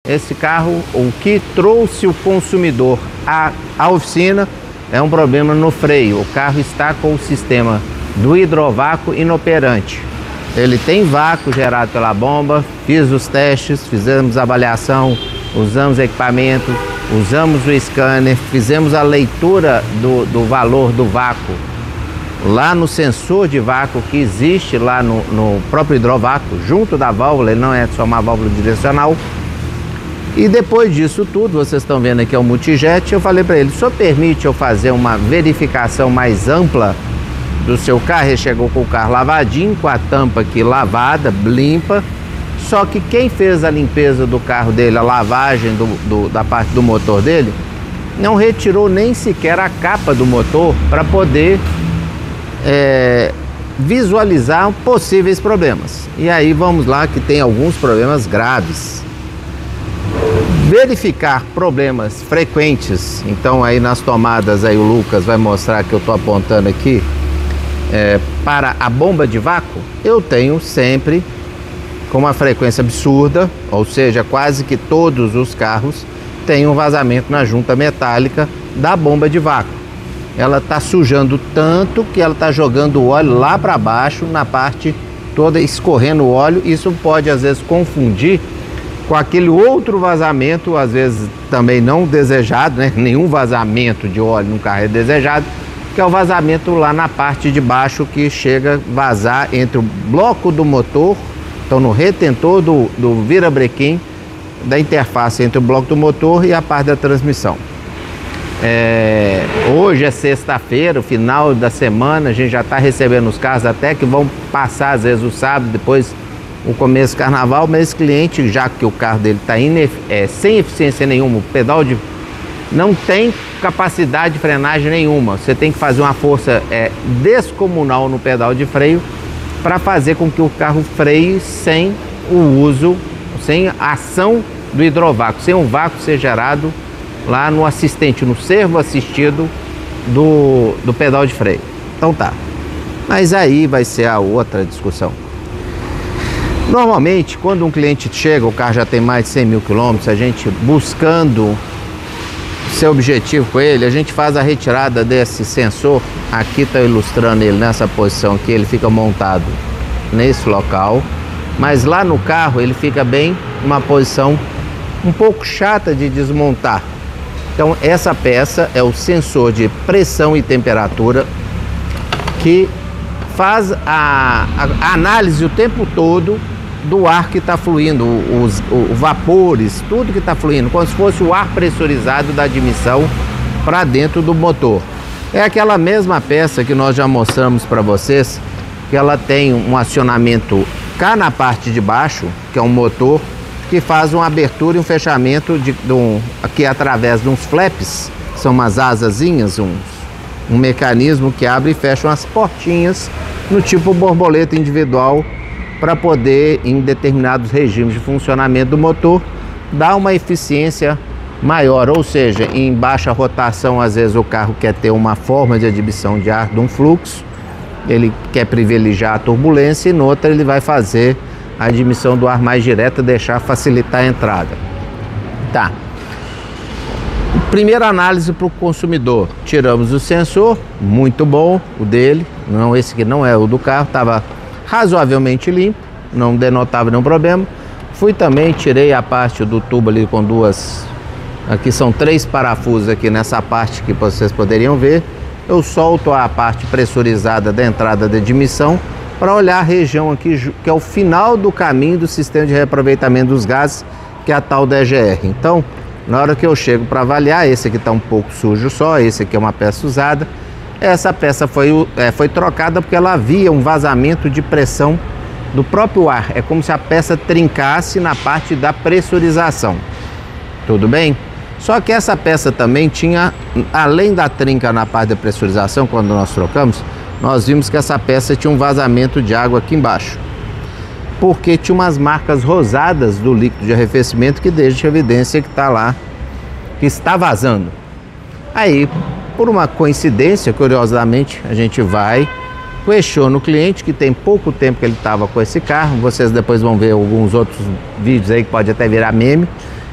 esse carro, o que trouxe o consumidor à oficina é um problema no freio. O carro está com o sistema do hidrovácuo inoperante. Ele tem vácuo gerado pela bomba, fiz os testes, fizemos a avaliação, usamos equipamento, usamos o scanner, fizemos a leitura do valor do vácuo lá no sensor de vácuo que existe lá no próprio hidrovácuo, junto da válvula, ele não é só uma válvula direcional. E depois disso tudo, vocês estão vendo aqui é o multijet, eu falei para ele, só permite eu fazer uma verificação mais ampla do seu carro? Ele chegou com o carro lavadinho, com a tampa aqui lavada, limpa, só que quem fez a limpeza do carro dele, a lavagem da parte do motor dele, não retirou nem sequer a capa do motor para poder visualizar possíveis problemas. E aí vamos lá que tem alguns problemas graves. Verificar problemas frequentes, então aí nas tomadas aí o Lucas vai mostrar que eu estou apontando aqui, para a bomba de vácuo, eu tenho sempre com uma frequência absurda, ou seja, quase que todos os carros têm um vazamento na junta metálica da bomba de vácuo. Ela está sujando tanto que ela está jogando o óleo lá para baixo, na parte toda escorrendo o óleo. Isso pode às vezes confundir com aquele outro vazamento, às vezes também não desejado, né? Nenhum vazamento de óleo no carro é desejado, que é o vazamento lá na parte de baixo que chega a vazar entre o bloco do motor, então no retentor do virabrequim, da interface entre o bloco do motor e a parte da transmissão. Hoje é sexta-feira, o final da semana, a gente já está recebendo os carros até que vão passar às vezes o sábado, depois o começo do carnaval, mas esse cliente, já que o carro dele está sem eficiência nenhuma, o pedal não tem capacidade de frenagem nenhuma, você tem que fazer uma força descomunal no pedal de freio para fazer com que o carro freie sem o uso, sem a ação do hidrovácuo, sem o vácuo ser gerado lá no assistente, no servo assistido do pedal de freio. Então tá, mas aí vai ser a outra discussão. Normalmente, quando um cliente chega, o carro já tem mais de 100 mil quilômetros, a gente buscando seu objetivo com ele, a gente faz a retirada desse sensor. Aqui está ilustrando ele nessa posição aqui, ele fica montado nesse local, mas lá no carro ele fica bem numa posição um pouco chata de desmontar. Então essa peça é o sensor de pressão e temperatura que faz a análise o tempo todo do ar que está fluindo, os vapores, tudo que está fluindo, como se fosse o ar pressurizado da admissão para dentro do motor. É aquela mesma peça que nós já mostramos para vocês, que ela tem um acionamento cá na parte de baixo, que é um motor que faz uma abertura e um fechamento aqui através de uns flaps, são umas asazinhas, um mecanismo que abre e fecha umas portinhas no tipo borboleta individual, para poder, em determinados regimes de funcionamento do motor, dar uma eficiência maior, ou seja, em baixa rotação, às vezes o carro quer ter uma forma de admissão de ar de um fluxo, ele quer privilegiar a turbulência, e no outro ele vai fazer a admissão do ar mais direta, facilitar a entrada. Tá. Primeira análise para o consumidor, tiramos o sensor, muito bom, o dele, não, esse aqui não é o do carro, estava razoavelmente limpo, não denotava nenhum problema. Fui também, tirei a parte do tubo ali com aqui são 3 parafusos aqui nessa parte que vocês poderiam ver. Eu solto a parte pressurizada da entrada da admissão para olhar a região aqui, que é o final do caminho do sistema de reaproveitamento dos gases, que é a tal da EGR. Então, na hora que eu chego para avaliar, esse aqui está um pouco sujo só, esse aqui é uma peça usada. Essa peça foi trocada porque ela havia um vazamento de pressão do próprio ar. É como se a peça trincasse na parte da pressurização. Tudo bem? Só que essa peça também tinha, além da trinca na parte da pressurização, quando nós trocamos, nós vimos que essa peça tinha um vazamento de água aqui embaixo. Porque tinha umas marcas rosadas do líquido de arrefecimento que deixa evidência que está lá, que está vazando. Aí, por uma coincidência, curiosamente, a gente vai, questiona o cliente, que tem pouco tempo que ele estava com esse carro, vocês depois vão ver alguns outros vídeos aí que pode até virar meme,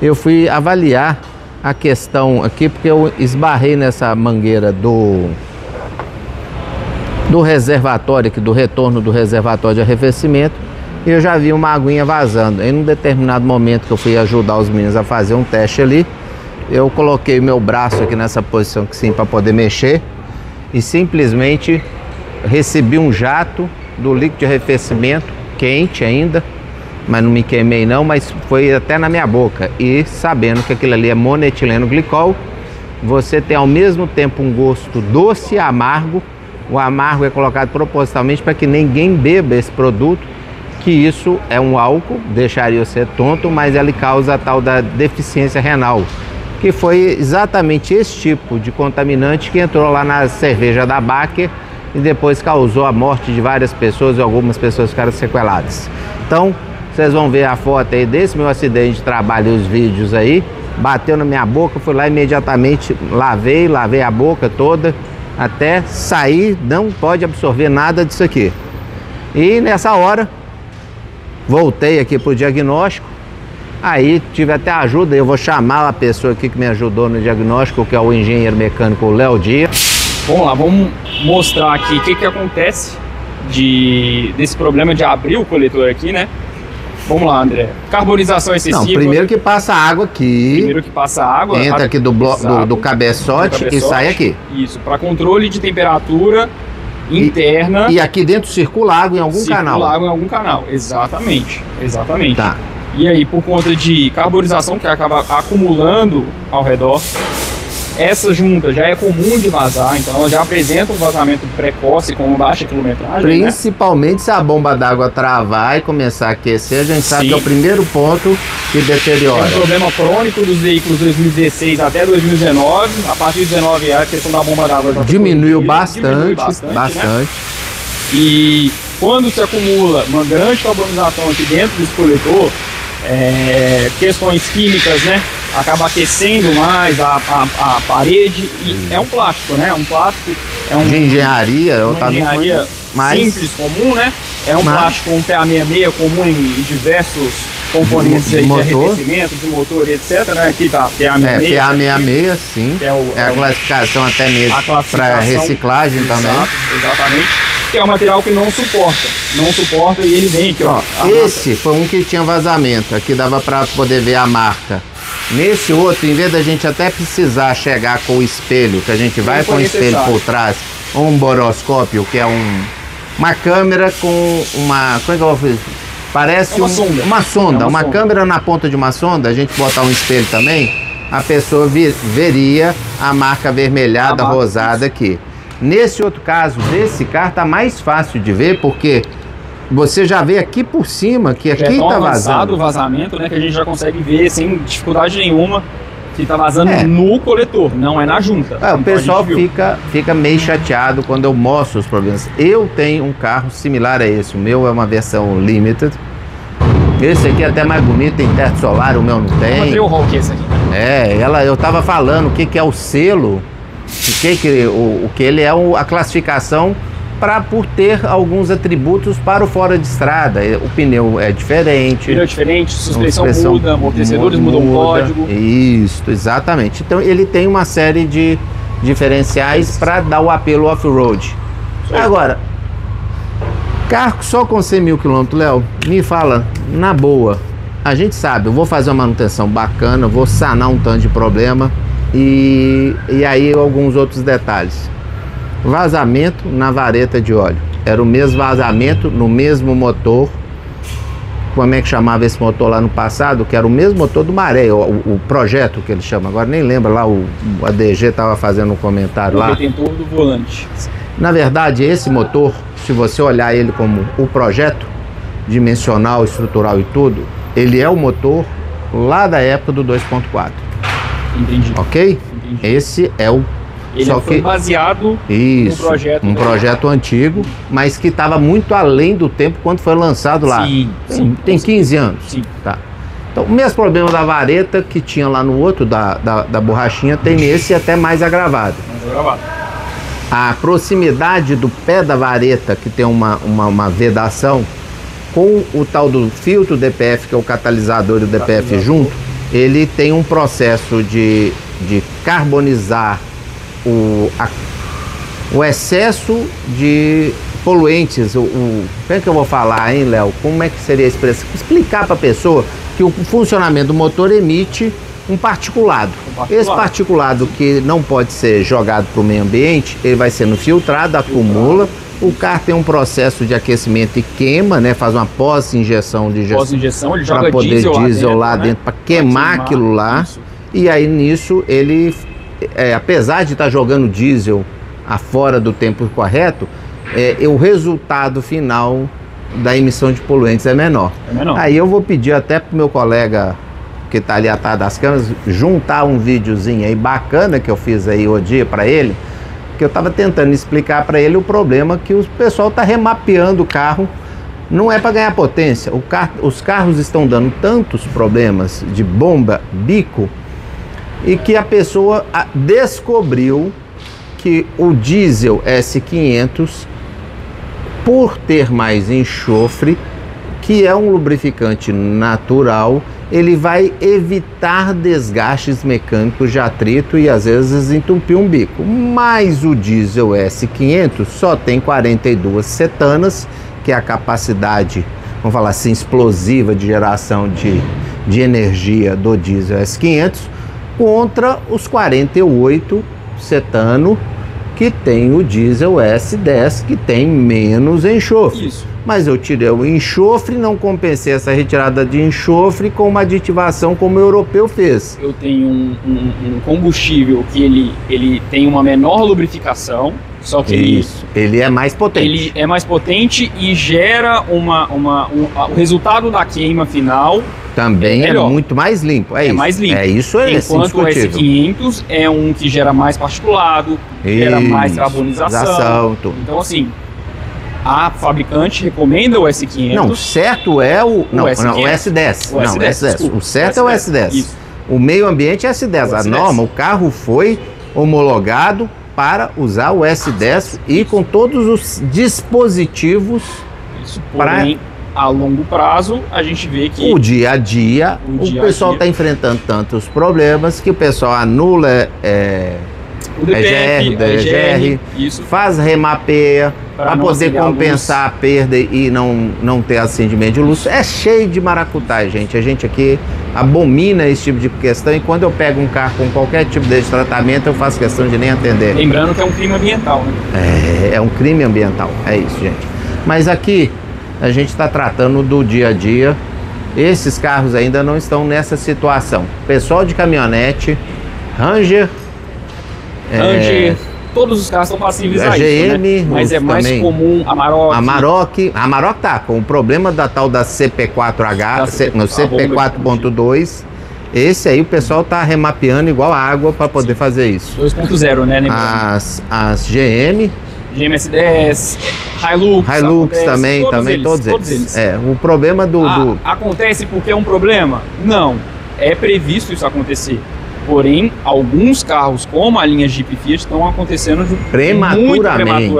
eu fui avaliar a questão aqui, porque eu esbarrei nessa mangueira do reservatório aqui, do retorno do reservatório de arrefecimento, e eu já vi uma aguinha vazando. Em um determinado momento que eu fui ajudar os meninos a fazer um teste ali, eu coloquei o meu braço aqui nessa posição que sim, para poder mexer, e simplesmente recebi um jato do líquido de arrefecimento, quente ainda, mas não me queimei não, mas foi até na minha boca. E sabendo que aquilo ali é monoetileno glicol, você tem ao mesmo tempo um gosto doce e amargo. O amargo é colocado propositalmente para que ninguém beba esse produto, que isso é um álcool, deixaria você tonto, mas ele causa a tal da deficiência renal, que foi exatamente esse tipo de contaminante que entrou lá na cerveja da Baker e depois causou a morte de várias pessoas e algumas pessoas ficaram sequeladas. Então, vocês vão ver a foto aí desse meu acidente de trabalho e os vídeos aí. Bateu na minha boca, fui lá imediatamente, lavei a boca toda, até sair, não pode absorver nada disso aqui. E nessa hora, voltei aqui para o diagnóstico, aí tive até ajuda, eu vou chamar a pessoa aqui que me ajudou no diagnóstico, que é o engenheiro mecânico Léo Dias. Vamos lá, vamos mostrar aqui o que acontece desse problema de abrir o coletor aqui, né? Vamos lá, André. Carbonização excessiva. Não, primeiro que passa água aqui. Primeiro que passa água. Entra aqui do cabeçote e sai aqui. Isso, para controle de temperatura interna. E aqui dentro circula água em algum canal. Circula água em algum canal, exatamente. Exatamente. Tá. E aí, por conta de carbonização que acaba acumulando ao redor, essa junta já é comum de vazar, então ela já apresenta um vazamento precoce com baixa quilometragem. Principalmente, né? Se a bomba d'água travar e começar a aquecer, a gente sabe que é o primeiro ponto que deteriora. É um problema crônico dos veículos 2016 até 2019. A partir de 2019 a questão da bomba d'água já diminuiu bastante. Né? E quando se acumula uma grande carbonização aqui dentro desse coletor, questões químicas, né? Acaba aquecendo mais a parede e é um plástico, né? Um plástico de engenharia, simples, comum, né? É um plástico, um PA66 comum em diversos componentes de arrefecimento, de motor, etc, né? Aqui tá PA66. PA66, sim. É a classificação até mesmo para reciclagem também. Exatamente. Que é um material que não suporta e ele vem aqui, ó. Esse foi um que tinha vazamento, aqui dava para poder ver a marca. Nesse outro, em vez da gente até precisar chegar com o espelho, que a gente vai com o espelho por trás, um boroscópio, que é uma câmera com uma... Como é que eu vou fazer? Parece uma sonda. Uma câmera na ponta de uma sonda, a gente botar um espelho também, a pessoa veria a marca avermelhada, rosada aqui. Nesse outro caso, desse carro, tá mais fácil de ver, porque você já vê aqui por cima que aqui tá vazando. O vazamento, né, que a gente já consegue ver sem dificuldade nenhuma que tá vazando no coletor, não é na junta. O pessoal fica meio chateado quando eu mostro os problemas. Eu tenho um carro similar a esse, o meu é uma versão Limited. Esse aqui é até mais bonito, tem teto solar, o meu não tem. Trail Hawk esse aqui. Eu tava falando o que é o selo, o que ele é a classificação por ter alguns atributos para o fora de estrada. O pneu é diferente. Suspensão muda, amortecedores mudam o código. Isso, exatamente. Então ele tem uma série de diferenciais para dar o apelo off-road. Agora, carro só com 100 mil quilômetros, Léo, me fala, na boa, a gente sabe, eu vou fazer uma manutenção bacana, vou sanar um tanto de problema e aí alguns outros detalhes. Vazamento na vareta de óleo. Era o mesmo vazamento no mesmo motor. Como é que chamava esse motor lá no passado? Que era o mesmo motor do Maré, o projeto que ele chama. Agora nem lembra lá, o ADG estava fazendo um comentário lá. O retentor do volante. Na verdade, esse motor, se você olhar ele como o projeto, dimensional, estrutural e tudo, ele é o motor lá da época do 2.4. Entendi. Ok? Entendi. Esse é o... Ele foi baseado no projeto. Um projeto antigo, mas que estava muito além do tempo quando foi lançado lá. Tem 15 anos. Sim. Tá. Então, o mesmo problema da vareta que tinha lá no outro, da borrachinha, tem nesse até mais agravado. A proximidade do pé da vareta, que tem uma vedação, com o tal do filtro DPF, que é o catalisador e o DPF junto, ele tem um processo de carbonizar o excesso de poluentes. Como é que eu vou falar, hein, Léo? Como é que seria a expressão? Explicar para a pessoa que o funcionamento do motor emite um particulado. Esse particulado que não pode ser jogado para o meio ambiente, ele vai sendo filtrado, acumula. O carro tem um processo de aquecimento e queima, né? Faz uma pós-injeção de ele joga para poder diesel lá dentro, para queimar aquilo lá. Isso. E aí nisso ele, apesar de estar jogando diesel afora do tempo correto, o resultado final da emissão de poluentes é menor. Aí eu vou pedir até pro meu colega que está ali atrás das câmeras juntar um videozinho aí bacana que eu fiz aí o dia para ele, que eu estava tentando explicar para ele o problema que o pessoal está remapeando o carro. Não é para ganhar potência. Os carros estão dando tantos problemas de bomba, bico, e que a pessoa descobriu que o diesel S500, por ter mais enxofre, que é um lubrificante natural, ele vai evitar desgastes mecânicos de atrito e às vezes entupir um bico. Mas o diesel S500 só tem 42 cetanas, que é a capacidade, vamos falar assim, explosiva de geração de energia do diesel S500, contra os 48 cetano que tem o diesel S10, que tem menos enxofre. Isso. Mas eu tirei o enxofre, não compensei essa retirada de enxofre com uma aditivação como o europeu fez. Eu tenho um combustível que ele tem uma menor lubrificação, só que ele é mais potente. Ele é mais potente e gera o resultado da queima final também é muito mais limpo. Mais limpo. Isso é Enquanto o S500 é um que gera mais particulado, gera mais carbonização. Então assim, a fabricante recomenda o S500. Não, certo é o S10. O certo é o S10. Isso. O meio ambiente é S10. A norma, o carro foi homologado para usar o S10 e com todos os dispositivos. Isso, porém, a longo prazo, a gente vê que o dia a dia, o pessoal está enfrentando tantos problemas que o pessoal anula o DPF, EGR, faz remapeia para poder compensar a perda e não ter acendimento de luz. É cheio de maracutaia, gente. A gente aqui abomina esse tipo de questão, e quando eu pego um carro com qualquer tipo de tratamento, eu faço questão de nem atender. Lembrando que é um crime ambiental, né? É um crime ambiental, é isso, gente. Mas aqui a gente está tratando do dia a dia. Esses carros ainda não estão nessa situação. Pessoal de caminhonete, Ranger, todos os carros são passíveis a GM, isso, né? Mas é mais comum a Amarok. A Amarok tá com o problema da tal da CP4H, no CP4.2. Esse aí o pessoal tá remapeando igual água para poder fazer isso. 2.0, né? As GM S10, Hilux também, todos eles. O problema acontece porque é um problema? Não, é previsto isso acontecer. Porém, alguns carros, como a linha Jeep Fiat, estão acontecendo muito prematuramente.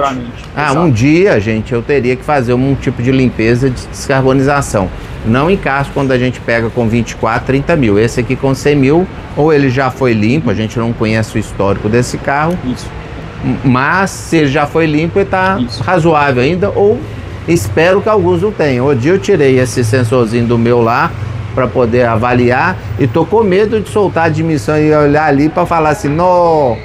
Um dia, gente, eu teria que fazer um tipo de limpeza de descarbonização. Não em carros quando a gente pega com 24, 30 mil. Esse aqui com 100 mil, ou ele já foi limpo, a gente não conhece o histórico desse carro. Isso. Mas se ele já foi limpo, ele está razoável ainda, ou espero que alguns não tenham. Hoje eu tirei esse sensorzinho do meu lá para poder avaliar e tô com medo de soltar a admissão e olhar ali para falar assim, não,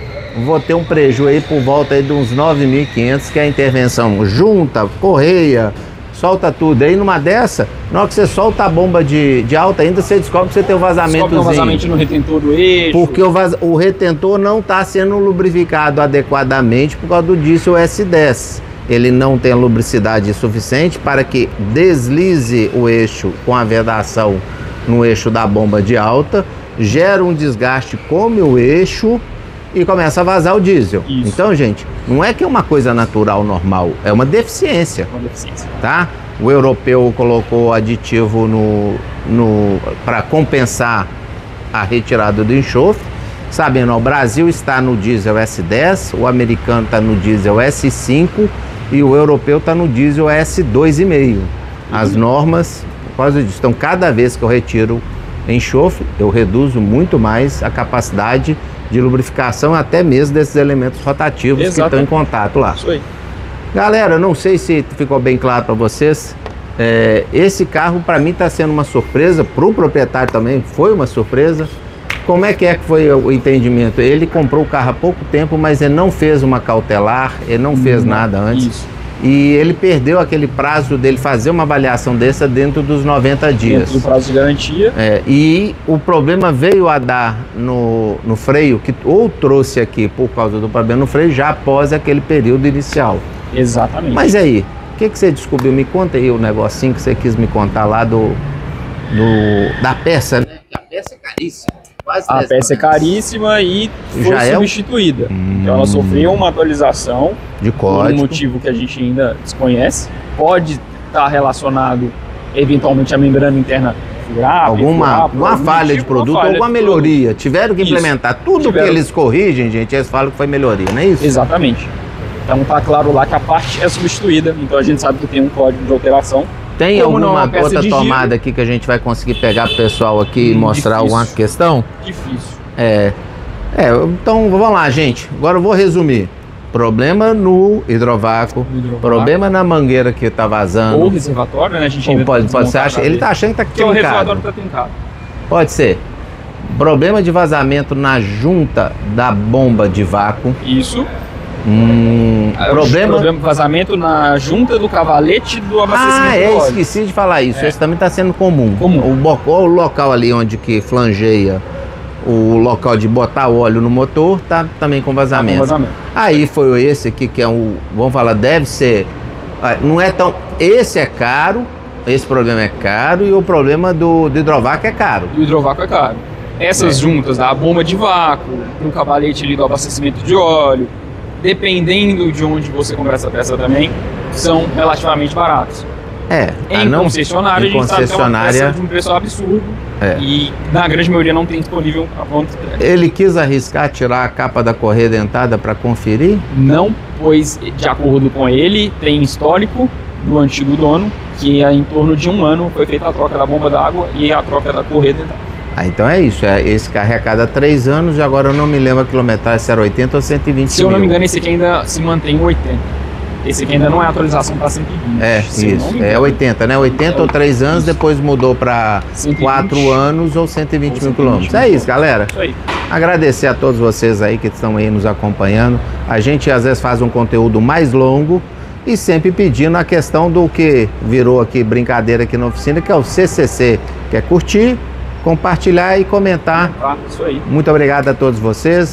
vou ter um prejuízo aí por volta aí de uns 9.500, que é a intervenção junta, correia, solta tudo. Aí numa dessa, na hora que você solta a bomba de alta ainda, você descobre que você tem um vazamentozinho. Descobre um vazamento no retentor do eixo. Porque o retentor não está sendo lubrificado adequadamente por causa do diesel S10. Ele não tem a lubricidade suficiente para que deslize o eixo com a vedação no eixo da bomba de alta, gera um desgaste, come o eixo e começa a vazar o diesel. Isso. Então, gente, não é que é uma coisa natural, normal, é uma deficiência. Tá? O europeu colocou aditivo para compensar a retirada do enxofre. Sabendo, o Brasil está no diesel S10, o americano está no diesel S5 e o europeu está no diesel S2,5. As normas, por causa disso, então cada vez que eu retiro enxofre, eu reduzo muito mais a capacidade de lubrificação até mesmo desses elementos rotativos que estão em contato lá. Isso aí. Galera, não sei se ficou bem claro para vocês, esse carro para mim está sendo uma surpresa, para o proprietário também foi uma surpresa. Como é que foi o entendimento? Ele comprou o carro há pouco tempo, mas ele não fez uma cautelar, ele não fez nada antes. Isso. E ele perdeu aquele prazo dele fazer uma avaliação dessa dentro dos 90 dias. Dentro do prazo de garantia. E o problema veio a dar no freio, que ou trouxe aqui por causa do problema no freio, já após aquele período inicial. Exatamente. Mas aí, o que você descobriu? Me conta aí o negocinho que você quis me contar lá da peça, né? A peça é caríssima. A peça é caríssima e foi já substituída. Então ela sofreu uma atualização de código. Por um motivo que a gente ainda desconhece. Pode estar relacionado eventualmente à membrana interna furar, alguma falha de produto, alguma melhoria. Tiveram que implementar. Tudo que eles corrigem, gente, eles falam que foi melhoria, não é isso? Exatamente. Então tá claro lá que a parte é substituída. Então a gente sabe que tem um código de alteração. Tem alguma outra tomada aqui que a gente vai conseguir pegar pro pessoal aqui e mostrar alguma questão? Difícil. Então vamos lá, gente. Agora eu vou resumir. Problema no hidrovácuo, problema na mangueira que tá vazando. Ou reservatório, né? A gente ainda pode ser, ele tá achando que tá trincado. O reservatório tá trincado. Pode ser. Problema de vazamento na junta da bomba de vácuo. Isso. Problema de vazamento na junta do cavalete do abastecimento do óleo. Esqueci de falar isso. Esse também está sendo comum. O local ali onde que flangeia o local de botar o óleo no motor tá também com vazamento. Aí foi esse aqui que é vamos falar, deve ser, não é tão, esse é caro, esse problema é caro, e o problema do hidrovácuo é caro. O hidrovácuo é caro. Essas juntas da bomba de vácuo, do cavalete ali do abastecimento de óleo, dependendo de onde você compra essa peça também, são relativamente baratos. Em concessionária, a gente sabe que é uma peça de um preço absurdo. E na grande maioria não tem disponível a ponto. Ele quis arriscar tirar a capa da correia dentada para conferir? Não, pois de acordo com ele, tem histórico do antigo dono, que em torno de 1 ano foi feita a troca da bomba d'água e a troca da correia dentada. Então é isso, esse carro é a cada 3 anos, e agora eu não me lembro a quilometragem, se era 80 ou 120 mil. Se eu não me engano, esse aqui ainda se mantém 80. Esse aqui ainda não é atualização para 120. Isso, é 80, né? 80 ou 3 anos, depois mudou para 4 anos ou 120 mil quilômetros. É isso, galera. Isso aí. Agradecer a todos vocês aí que estão aí nos acompanhando. A gente às vezes faz um conteúdo mais longo e sempre pedindo a questão do que virou aqui brincadeira aqui na oficina, que é o CCC, que é curtir, compartilhar e comentar. Isso aí. Muito obrigado a todos vocês.